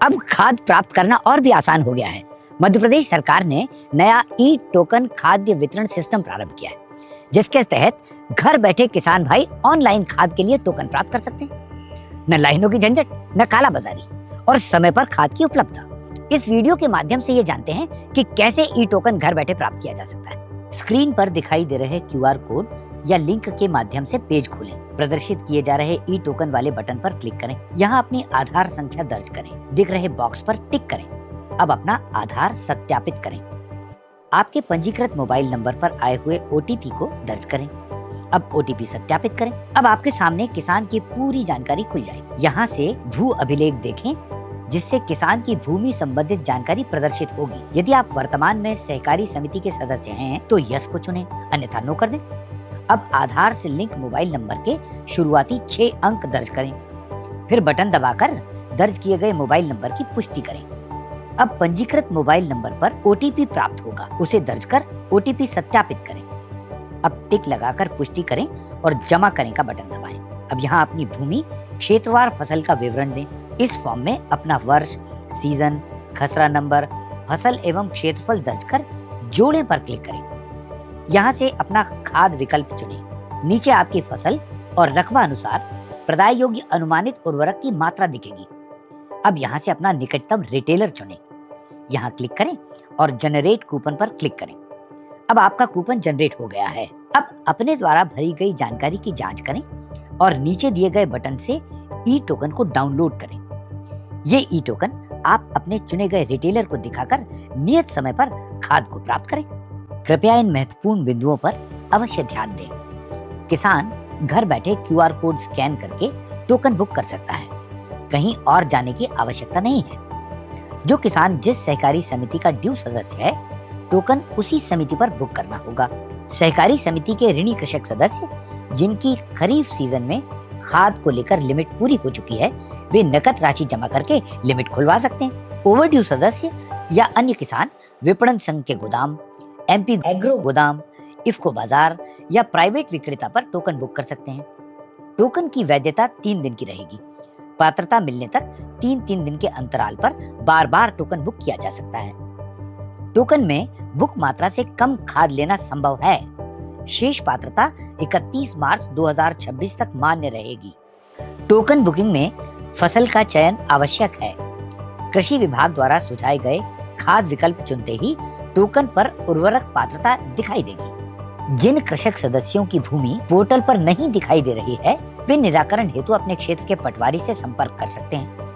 अब खाद प्राप्त करना और भी आसान हो गया है। मध्य प्रदेश सरकार ने नया ई टोकन खाद्य वितरण सिस्टम प्रारंभ किया है, जिसके तहत घर बैठे किसान भाई ऑनलाइन खाद के लिए टोकन प्राप्त कर सकते हैं। न लाइनों की झंझट, न काला बाजारी और समय पर खाद की उपलब्धता। इस वीडियो के माध्यम से ये जानते हैं कि कैसे ई टोकन घर बैठे प्राप्त किया जा सकता है। स्क्रीन पर दिखाई दे रहे QR कोड या लिंक के माध्यम से पेज खोलें। प्रदर्शित किए जा रहे ई टोकन वाले बटन पर क्लिक करें। यहाँ अपनी आधार संख्या दर्ज करें। दिख रहे बॉक्स पर टिक करें। अब अपना आधार सत्यापित करें। आपके पंजीकृत मोबाइल नंबर पर आए हुए OTP को दर्ज करें। अब OTP सत्यापित करें। अब आपके सामने किसान की पूरी जानकारी खुल जाएगी। यहाँ से भू अभिलेख देखें, जिससे किसान की भूमि संबंधित जानकारी प्रदर्शित होगी। यदि आप वर्तमान में सहकारी समिति के सदस्य हैं तो यस को चुनें, अन्यथा नो कर दें। अब आधार से लिंक मोबाइल नंबर के शुरुआती 6 अंक दर्ज करें। फिर बटन दबाकर दर्ज किए गए मोबाइल नंबर की पुष्टि करें। अब पंजीकृत मोबाइल नंबर पर OTP प्राप्त होगा, उसे दर्ज कर OTP सत्यापित करें। अब टिक लगाकर पुष्टि करें और जमा करें का बटन दबाएं। अब यहाँ अपनी भूमि, क्षेत्रवार फसल का विवरण दें। इस फॉर्म में अपना वर्ष, सीजन, खसरा नंबर, फसल एवं क्षेत्रफल दर्ज कर जोड़ें पर क्लिक करें। यहाँ से अपना खाद विकल्प चुनें। नीचे आपकी फसल और रकबा अनुसार प्रदाय योग्य अनुमानित उर्वरक की मात्रा दिखेगी। अब यहाँ से अपना निकटतम रिटेलर चुनें। यहाँ क्लिक करें और जनरेट कूपन पर क्लिक करें। अब आपका कूपन जनरेट हो गया है। अब अपने द्वारा भरी गई जानकारी की जांच करें और नीचे दिए गए बटन से ई टोकन को डाउनलोड करें। ये ई टोकन आप अपने चुने गए रिटेलर को दिखाकर नियत समय पर खाद को प्राप्त करें। कृपया इन महत्वपूर्ण बिंदुओं पर अवश्य ध्यान दें। किसान घर बैठे QR कोड स्कैन करके टोकन बुक कर सकता है। कहीं और जाने की आवश्यकता नहीं है। जो किसान जिस सहकारी समिति का ड्यू सदस्य है, टोकन उसी समिति पर बुक करना होगा। सहकारी समिति के ऋणी कृषक सदस्य जिनकी खरीफ सीजन में खाद को लेकर लिमिट पूरी हो चुकी है, वे नकद राशि जमा करके लिमिट खुलवा सकते हैं। ओवरड्यू सदस्य या अन्य किसान विपणन संघ के गोदाम, MP एग्रो गोदाम, इफ्को बाजार या प्राइवेट विक्रेता पर टोकन बुक कर सकते हैं। टोकन की वैधता 3 दिन की रहेगी। पात्रता मिलने तक 3-3 दिन के अंतराल पर बार बार टोकन बुक किया जा सकता है। टोकन में बुक मात्रा से कम खाद लेना संभव है। शेष पात्रता 31 मार्च 2026 तक मान्य रहेगी। टोकन बुकिंग में फसल का चयन आवश्यक है। कृषि विभाग द्वारा सुझाए गए खाद विकल्प चुनते ही टोकन पर उर्वरक पात्रता दिखाई देगी। जिन कृषक सदस्यों की भूमि पोर्टल पर नहीं दिखाई दे रही है, वे निराकरण हेतु अपने क्षेत्र के पटवारी से संपर्क कर सकते हैं।